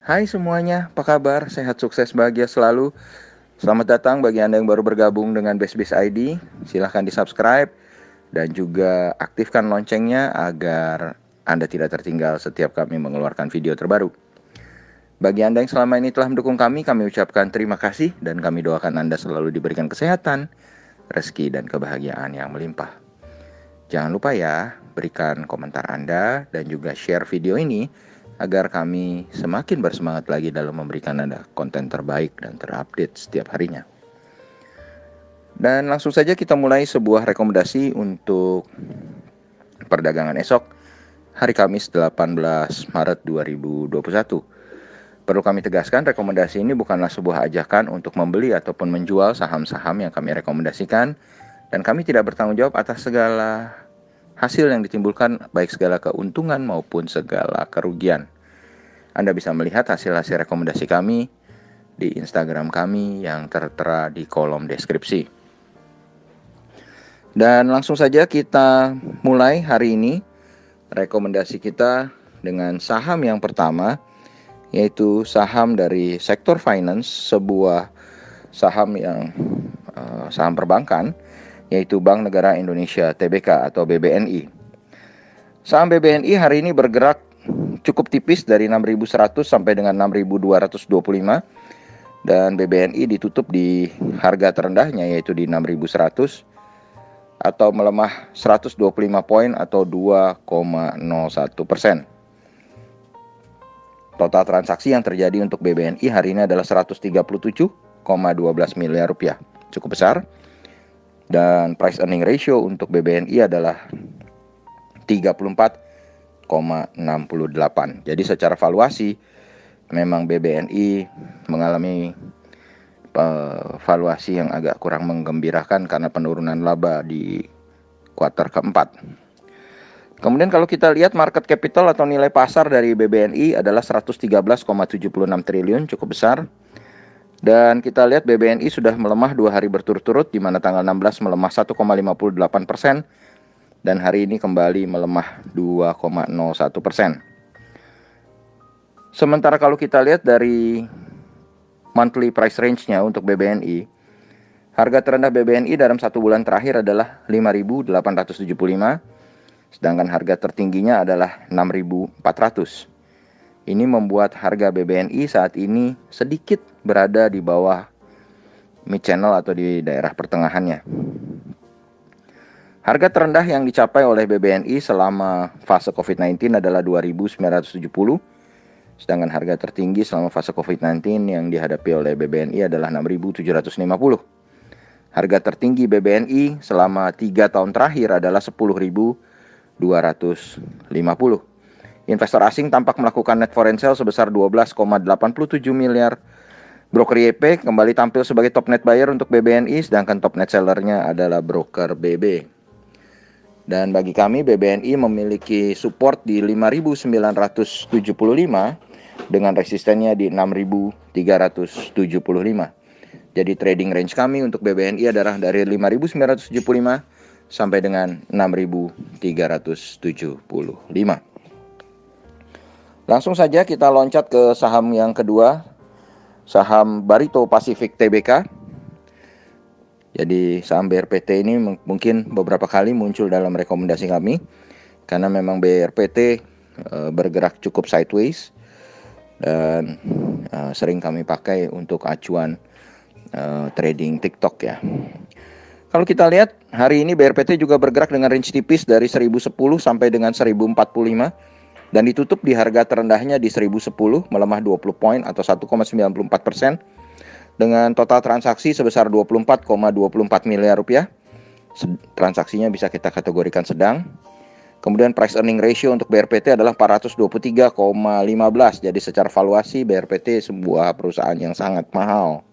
Hai semuanya, apa kabar? Sehat, sukses, bahagia selalu. Selamat datang bagi Anda yang baru bergabung dengan BestBiz ID. Silahkan di-subscribe dan juga aktifkan loncengnya agar Anda tidak tertinggal setiap kami mengeluarkan video terbaru. Bagi Anda yang selama ini telah mendukung kami ucapkan terima kasih dan kami doakan Anda selalu diberikan kesehatan, rezeki, dan kebahagiaan yang melimpah. Jangan lupa ya, berikan komentar Anda dan juga share video ini agar kami semakin bersemangat lagi dalam memberikan Anda konten terbaik dan terupdate setiap harinya. Dan langsung saja kita mulai sebuah rekomendasi untuk perdagangan esok, hari Kamis 18 Maret 2021. Perlu kami tegaskan, rekomendasi ini bukanlah sebuah ajakan untuk membeli ataupun menjual saham-saham yang kami rekomendasikan, dan kami tidak bertanggung jawab atas segala hasil yang ditimbulkan, baik segala keuntungan maupun segala kerugian. Anda bisa melihat hasil-hasil rekomendasi kami di Instagram kami yang tertera di kolom deskripsi. Dan langsung saja kita mulai hari ini rekomendasi kita dengan saham yang pertama, yaitu saham dari sektor finance, sebuah saham yang saham perbankan, yaitu Bank Negara Indonesia Tbk atau BBNI. Saham BBNI hari ini bergerak cukup tipis dari 6.100 sampai dengan 6.225, dan BBNI ditutup di harga terendahnya yaitu di 6.100 atau melemah 125 poin atau 2,01%. Total transaksi yang terjadi untuk BBNI hari ini adalah 137,12 miliar rupiah, cukup besar. Dan price earning ratio untuk BBNI adalah 34,68. Jadi secara valuasi memang BBNI mengalami valuasi yang agak kurang menggembirakan karena penurunan laba di kuartal keempat. Kemudian kalau kita lihat market capital atau nilai pasar dari BBNI adalah 113,76 triliun, cukup besar. Dan kita lihat BBNI sudah melemah 2 hari berturut-turut, di mana tanggal 16 melemah 1,58%, dan hari ini kembali melemah 2,01%. Sementara kalau kita lihat dari monthly price range-nya untuk BBNI, harga terendah BBNI dalam 1 bulan terakhir adalah 5.875, sedangkan harga tertingginya adalah 6.400. Ini membuat harga BBNI saat ini sedikit berada di bawah mid channel atau di daerah pertengahannya. Harga terendah yang dicapai oleh BBNI selama fase COVID-19 adalah 2.970, sedangkan harga tertinggi selama fase COVID-19 yang dihadapi oleh BBNI adalah 6.750. Harga tertinggi BBNI selama 3 tahun terakhir adalah 10.250. Investor asing tampak melakukan net foreign sale sebesar 12,87 miliar. Broker YP kembali tampil sebagai top net buyer untuk BBNI, sedangkan top net sellernya adalah broker BB. Dan bagi kami, BBNI memiliki support di 5.975 dengan resistennya di 6.375. Jadi trading range kami untuk BBNI adalah dari 5.975 sampai dengan 6.375. Langsung saja kita loncat ke saham yang kedua, saham Barito Pacific Tbk. Jadi saham BRPT ini mungkin beberapa kali muncul dalam rekomendasi kami, karena memang BRPT bergerak cukup sideways dan sering kami pakai untuk acuan trading TikTok ya. Kalau kita lihat hari ini BRPT juga bergerak dengan range tipis dari 1010 sampai dengan 1045, dan ditutup di harga terendahnya di 1010, melemah 20 poin atau 1,94%, dengan total transaksi sebesar 24,24 miliar rupiah. Transaksinya bisa kita kategorikan sedang. Kemudian price earning ratio untuk BRPT adalah 423,15. Jadi secara valuasi BRPT sebuah perusahaan yang sangat mahal.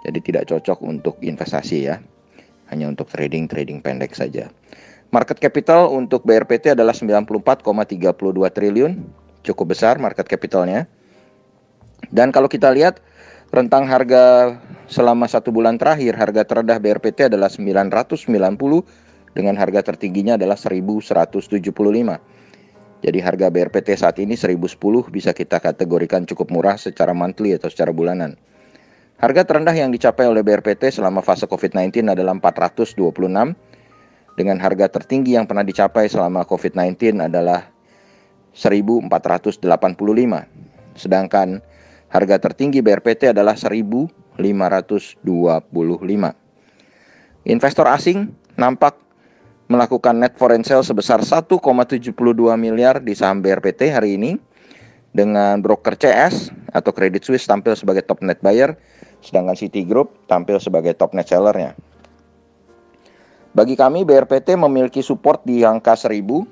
Jadi tidak cocok untuk investasi ya. Hanya untuk trading pendek saja. Market capital untuk BRPT adalah 94,32 triliun. Cukup besar market capitalnya. Dan kalau kita lihat rentang harga selama 1 bulan terakhir, harga terendah BRPT adalah 990 dengan harga tertingginya adalah 1175. Jadi harga BRPT saat ini 1010 bisa kita kategorikan cukup murah secara monthly atau secara bulanan. Harga terendah yang dicapai oleh BRPT selama fase COVID-19 adalah 426, dengan harga tertinggi yang pernah dicapai selama COVID-19 adalah 1485. Sedangkan harga tertinggi BRPT adalah 1525. Investor asing nampak melakukan net foreign sale sebesar 1,72 miliar di saham BRPT hari ini, dengan broker CS atau Credit Suisse tampil sebagai top net buyer, sedangkan Citigroup tampil sebagai top net sellernya. Bagi kami, BRPT memiliki support di angka 1000,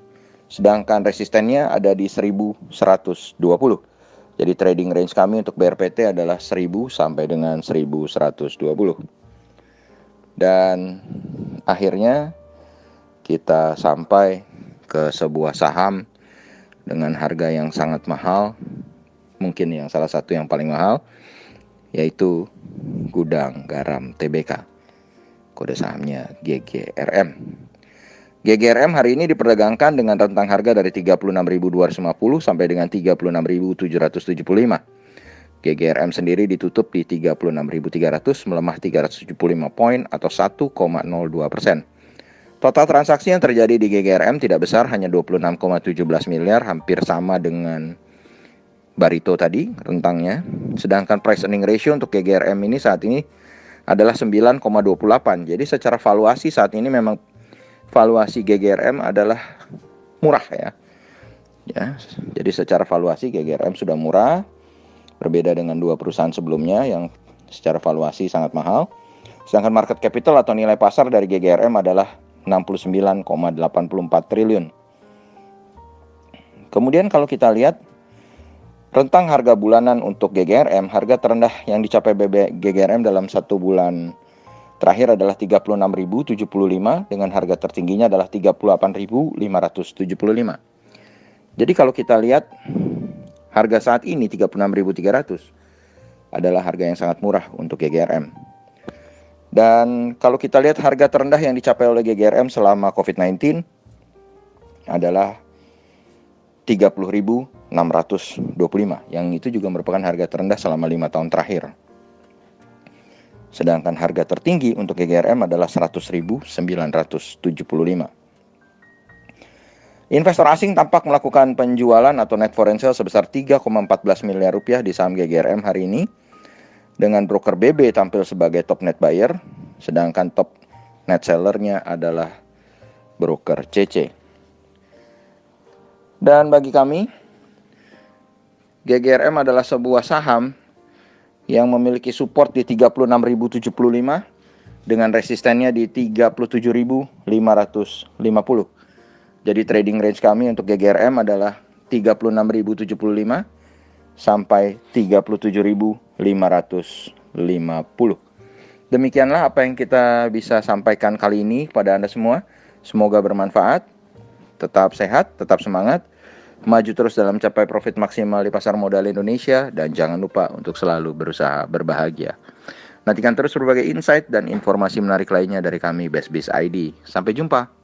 sedangkan resistennya ada di 1120. Jadi trading range kami untuk BRPT adalah 1000 sampai dengan 1120. Dan akhirnya kita sampai ke sebuah saham dengan harga yang sangat mahal, mungkin yang salah satu yang paling mahal, yaitu Gudang Garam Tbk. Kode sahamnya GGRM. GGRM hari ini diperdagangkan dengan rentang harga dari 36.250 sampai dengan 36.775. GGRM sendiri ditutup di 36.300, melemah 375 poin atau 1,02%. Total transaksi yang terjadi di GGRM tidak besar, hanya 26,17 miliar, hampir sama dengan Barito tadi rentangnya. Sedangkan price earning ratio untuk GGRM ini saat ini adalah 9,28. Jadi secara valuasi saat ini memang valuasi GGRM adalah murah ya. Jadi secara valuasi GGRM sudah murah, berbeda dengan dua perusahaan sebelumnya yang secara valuasi sangat mahal. Sedangkan market capital atau nilai pasar dari GGRM adalah 69,84 triliun. Kemudian kalau kita lihat rentang harga bulanan untuk GGRM, harga terendah yang dicapai GGRM dalam 1 bulan terakhir adalah 36.075, dengan harga tertingginya adalah 38.575. Jadi kalau kita lihat harga saat ini 36.300 adalah harga yang sangat murah untuk GGRM. Dan kalau kita lihat harga terendah yang dicapai oleh GGRM selama COVID-19 adalah 30.625, yang itu juga merupakan harga terendah selama 5 tahun terakhir. Sedangkan harga tertinggi untuk GGRM adalah 100.975. Investor asing tampak melakukan penjualan atau net foreign sale sebesar 3,14 miliar rupiah di saham GGRM hari ini, dengan broker BB tampil sebagai top net buyer, sedangkan top net sellernya adalah broker CC. Dan bagi kami, GGRM adalah sebuah saham yang memiliki support di 36.075 dengan resistennya di 37.550. Jadi trading range kami untuk GGRM adalah 36.075 sampai 37.550. Demikianlah apa yang kita bisa sampaikan kali ini kepada Anda semua. Semoga bermanfaat. Tetap sehat, tetap semangat, maju terus dalam capai profit maksimal di pasar modal Indonesia, dan jangan lupa untuk selalu berusaha berbahagia. Nantikan terus berbagai insight dan informasi menarik lainnya dari kami BestBiz ID. Sampai jumpa.